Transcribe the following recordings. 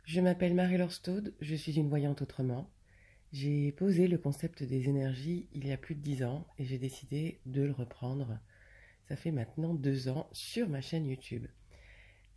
Je m'appelle Marie-Laure Staude, je suis une voyante autrement. J'ai posé le concept des énergies il y a plus de 10 ans et j'ai décidé de le reprendre. Ça fait maintenant 2 ans sur ma chaîne YouTube.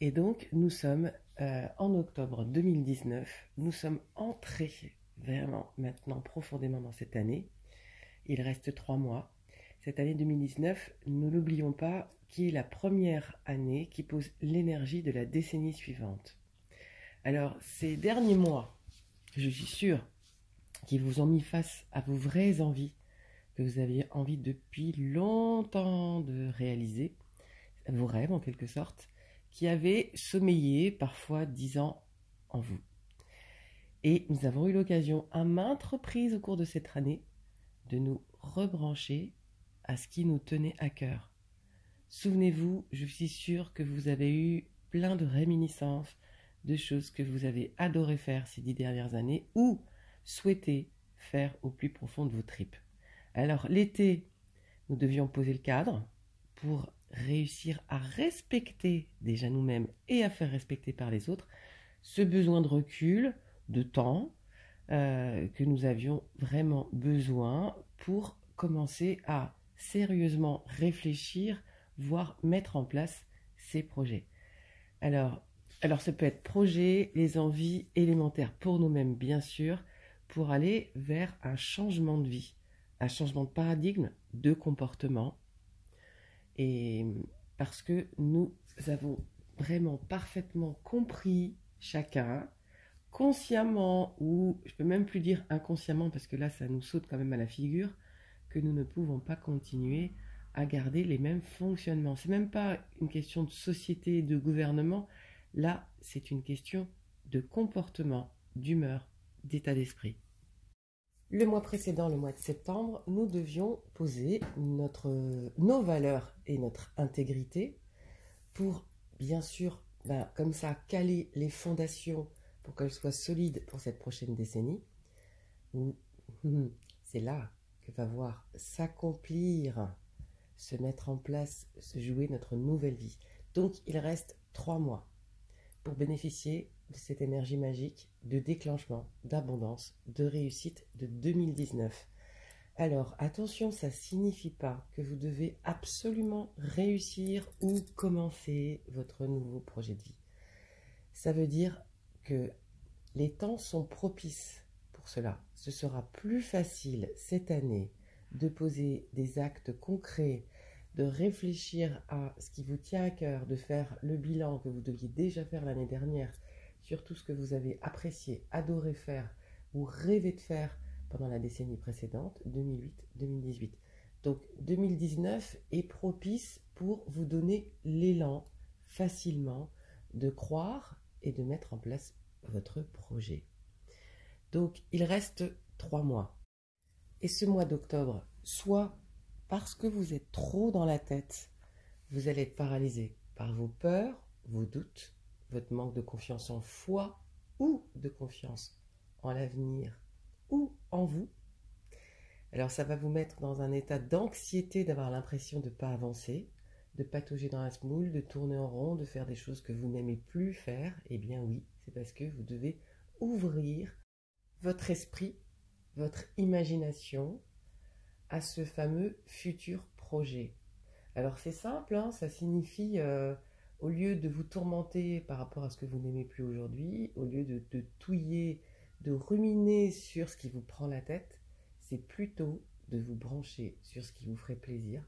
Et donc nous sommes en octobre 2019, nous sommes entrés vraiment maintenant profondément dans cette année. Il reste 3 mois. Cette année 2019, ne l'oublions pas, qui est la première année qui pose l'énergie de la décennie suivante. Alors, ces derniers mois, je suis sûre qu'ils vous ont mis face à vos vraies envies, que vous aviez envie depuis longtemps de réaliser, vos rêves en quelque sorte, qui avaient sommeillé parfois 10 ans en vous. Et nous avons eu l'occasion à maintes reprises au cours de cette année de nous rebrancher à ce qui nous tenait à cœur. Souvenez-vous, je suis sûre que vous avez eu plein de réminiscences, de choses que vous avez adoré faire ces 10 dernières années ou souhaitez faire au plus profond de vos tripes. Alors l'été, nous devions poser le cadre pour réussir à respecter déjà nous-mêmes et à faire respecter par les autres ce besoin de recul, de temps que nous avions vraiment besoin pour commencer à sérieusement réfléchir, voire mettre en place ces projets. Alors ça peut être projet, les envies élémentaires pour nous-mêmes, bien sûr, pour aller vers un changement de vie, un changement de paradigme, de comportement. Et parce que nous avons vraiment parfaitement compris chacun, consciemment, ou je peux même plus dire inconsciemment, parce que là, ça nous saute quand même à la figure, que nous ne pouvons pas continuer à garder les mêmes fonctionnements. C'est même pas une question de société, de gouvernement. Là, c'est une question de comportement, d'humeur, d'état d'esprit. Le mois précédent, le mois de septembre, nous devions poser nos valeurs et notre intégrité pour, bien sûr, comme ça, caler les fondations pour qu'elles soient solides pour cette prochaine décennie. C'est là que va voir s'accomplir, se mettre en place, se jouer notre nouvelle vie. Donc, il reste 3 mois pour bénéficier de cette énergie magique de déclenchement, d'abondance, de réussite de 2019. Alors, attention, ça ne signifie pas que vous devez absolument réussir ou commencer votre nouveau projet de vie. Ça veut dire que les temps sont propices pour cela. Ce sera plus facile cette année de poser des actes concrets, de réfléchir à ce qui vous tient à cœur, de faire le bilan que vous deviez déjà faire l'année dernière sur tout ce que vous avez apprécié, adoré faire ou rêvé de faire pendant la décennie précédente, 2008-2018. Donc 2019 est propice pour vous donner l'élan facilement de croire et de mettre en place votre projet. Donc il reste 3 mois. Et ce mois d'octobre, soit parce que vous êtes trop dans la tête, vous allez être paralysé par vos peurs, vos doutes, votre manque de confiance en foi ou de confiance en l'avenir ou en vous. Alors ça va vous mettre dans un état d'anxiété d'avoir l'impression de ne pas avancer, de patauger dans la semoule, de tourner en rond, de faire des choses que vous n'aimez plus faire. Eh bien oui, c'est parce que vous devez ouvrir votre esprit, votre imagination à ce fameux futur projet. Alors c'est simple, hein, ça signifie au lieu de vous tourmenter par rapport à ce que vous n'aimez plus aujourd'hui, au lieu de touiller, de ruminer sur ce qui vous prend la tête, c'est plutôt de vous brancher sur ce qui vous ferait plaisir,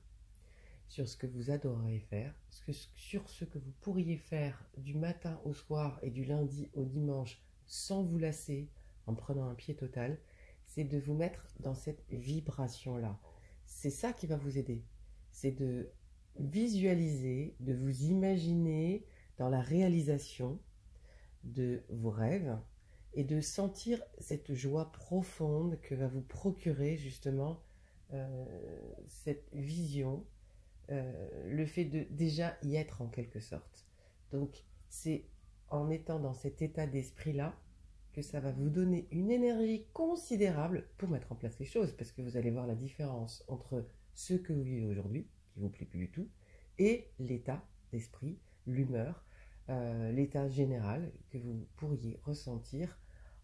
sur ce que vous adoreriez faire, sur ce que vous pourriez faire du matin au soir et du lundi au dimanche sans vous lasser, en prenant un pied total, c'est de vous mettre dans cette vibration-là. C'est ça qui va vous aider. C'est de visualiser, de vous imaginer dans la réalisation de vos rêves et de sentir cette joie profonde que va vous procurer justement cette vision, le fait de déjà y être en quelque sorte. Donc c'est en étant dans cet état d'esprit-là que ça va vous donner une énergie considérable pour mettre en place les choses, parce que vous allez voir la différence entre ce que vous vivez aujourd'hui, qui ne vous plaît plus du tout, et l'état d'esprit, l'humeur, l'état général que vous pourriez ressentir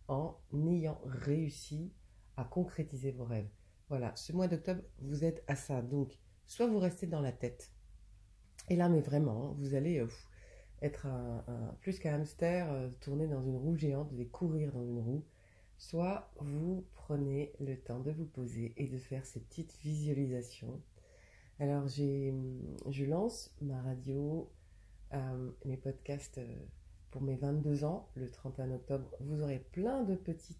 en ayant réussi à concrétiser vos rêves. Voilà, ce mois d'octobre, vous êtes à ça. Donc, soit vous restez dans la tête, et là, mais vraiment, vous allez être plus qu'un hamster tourné dans une roue géante, vous allez courir dans une roue, soit vous prenez le temps de vous poser et de faire ces petites visualisations. Alors, je lance ma radio, mes podcasts pour mes 22 ans, le 31 octobre. Vous aurez plein de petits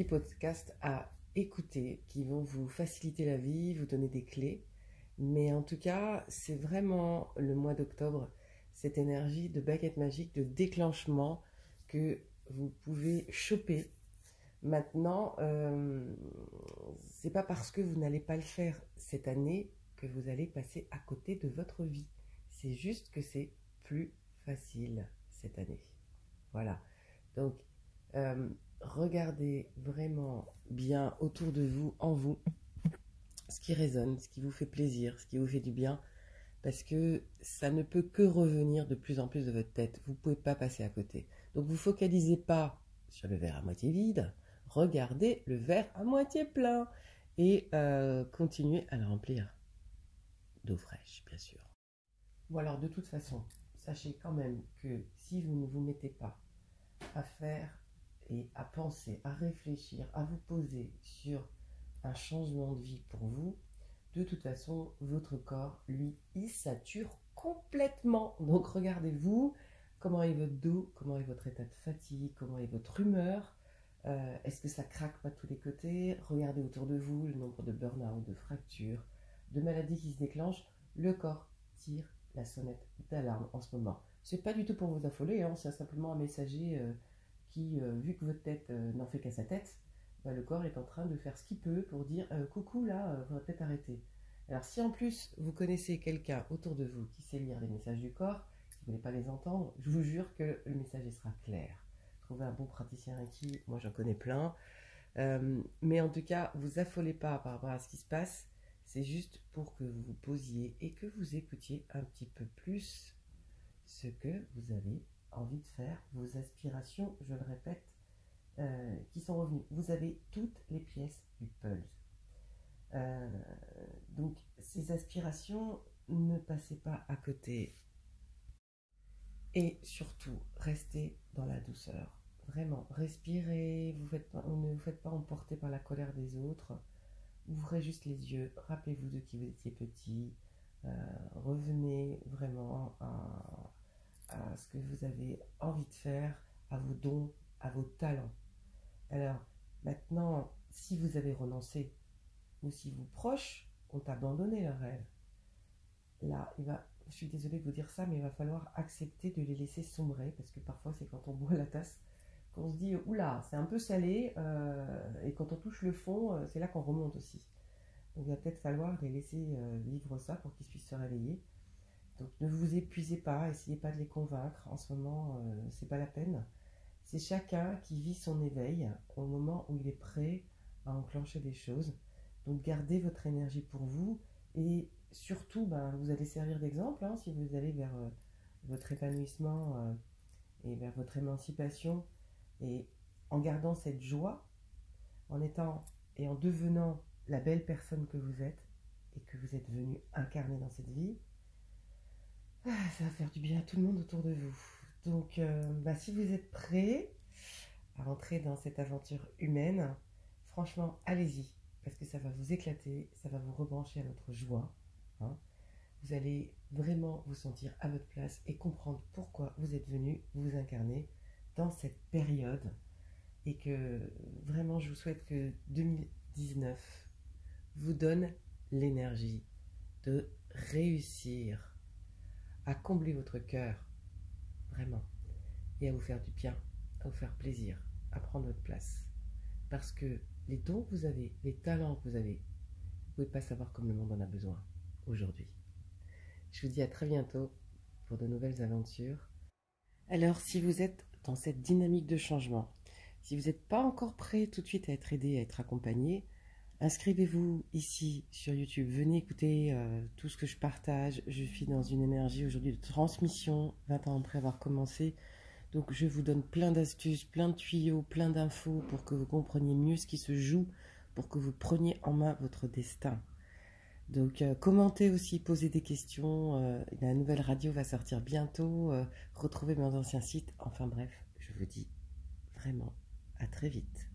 podcasts à écouter qui vont vous faciliter la vie, vous donner des clés. Mais en tout cas, c'est vraiment le mois d'octobre, cette énergie de baguette magique, de déclenchement que vous pouvez choper. Maintenant, c'est pas parce que vous n'allez pas le faire cette année que vous allez passer à côté de votre vie. C'est juste que c'est plus facile cette année. Voilà. Donc, regardez vraiment bien autour de vous, en vous, ce qui résonne, ce qui vous fait plaisir, ce qui vous fait du bien, parce que ça ne peut que revenir de plus en plus de votre tête. Vous ne pouvez pas passer à côté. Donc, vous ne focalisez pas sur le verre à moitié vide, regardez le verre à moitié plein et continuez à le remplir d'eau fraîche, bien sûr. Ou alors, de toute façon, sachez quand même que si vous ne vous mettez pas à faire et à penser, à réfléchir, à vous poser sur un changement de vie pour vous, de toute façon, votre corps, lui, il sature complètement. Donc, regardez-vous, comment est votre dos, comment est votre état de fatigue, comment est votre humeur, est-ce que ça craque pas de tous les côtés? Regardez autour de vous le nombre de burn-out, de fractures, de maladies qui se déclenchent. Le corps tire la sonnette d'alarme en ce moment. C'est pas du tout pour vous affoler, hein, c'est simplement un messager qui, vu que votre tête n'en fait qu'à sa tête, le corps est en train de faire ce qu'il peut pour dire coucou là, on va peut-être arrêter. Alors si en plus vous connaissez quelqu'un autour de vous qui sait lire les messages du corps, qui ne voulait pas les entendre, je vous jure que le message sera clair. Trouvez un bon praticien Reiki, moi j'en connais plein. Mais en tout cas, vous affolez pas par rapport à ce qui se passe. C'est juste pour que vous vous posiez et que vous écoutiez un petit peu plus ce que vous avez envie de faire, vos aspirations, je le répète, qui sont revenues. Vous avez toutes les pièces du puzzle. Donc, ces aspirations, ne passez pas à côté. Et surtout, restez dans la douceur. Vraiment, respirez, ne vous faites pas emporter par la colère des autres. Ouvrez juste les yeux, rappelez-vous de qui vous étiez petit. Revenez vraiment à ce que vous avez envie de faire, à vos dons, à vos talents. Alors, maintenant, si vous avez renoncé, ou si vos proches ont abandonné leur rêve, là, je suis désolée de vous dire ça, mais il va falloir accepter de les laisser sombrer, parce que parfois c'est quand on boit la tasse qu'on se dit oula, c'est un peu salé, et quand on touche le fond, c'est là qu'on remonte aussi. Donc il va peut-être falloir les laisser vivre ça pour qu'ils puissent se réveiller. Donc ne vous épuisez pas, essayez pas de les convaincre. En ce moment, c'est pas la peine. C'est chacun qui vit son éveil au moment où il est prêt à enclencher des choses. Donc gardez votre énergie pour vous et surtout, vous allez servir d'exemple si vous allez vers votre épanouissement et vers votre émancipation et en gardant cette joie, en étant et en devenant la belle personne que vous êtes et que vous êtes venu incarner dans cette vie, ça va faire du bien à tout le monde autour de vous. Donc, si vous êtes prêts à rentrer dans cette aventure humaine, franchement, allez-y, parce que ça va vous éclater, ça va vous rebrancher à votre joie. Vous allez vraiment vous sentir à votre place et comprendre pourquoi vous êtes venu vous incarner dans cette période. Et que vraiment, je vous souhaite que 2019 vous donne l'énergie de réussir à combler votre cœur, vraiment, et à vous faire du bien, à vous faire plaisir, à prendre votre place. Parce que les dons que vous avez, les talents que vous avez, vous ne pouvez pas savoir comme le monde en a besoin aujourd'hui. Je vous dis à très bientôt pour de nouvelles aventures. Alors, si vous êtes dans cette dynamique de changement, si vous n'êtes pas encore prêt tout de suite à être aidé, à être accompagné, Inscrivez-vous ici sur YouTube, venez écouter tout ce que je partage. Je suis dans une énergie aujourd'hui de transmission, 20 ans après avoir commencé. Donc je vous donne plein d'astuces, plein de tuyaux, plein d'infos pour que vous compreniez mieux ce qui se joue, pour que vous preniez en main votre destin. Donc commentez aussi, posez des questions. La nouvelle radio va sortir bientôt. Retrouvez mes anciens sites. Enfin bref, je vous dis vraiment à très vite.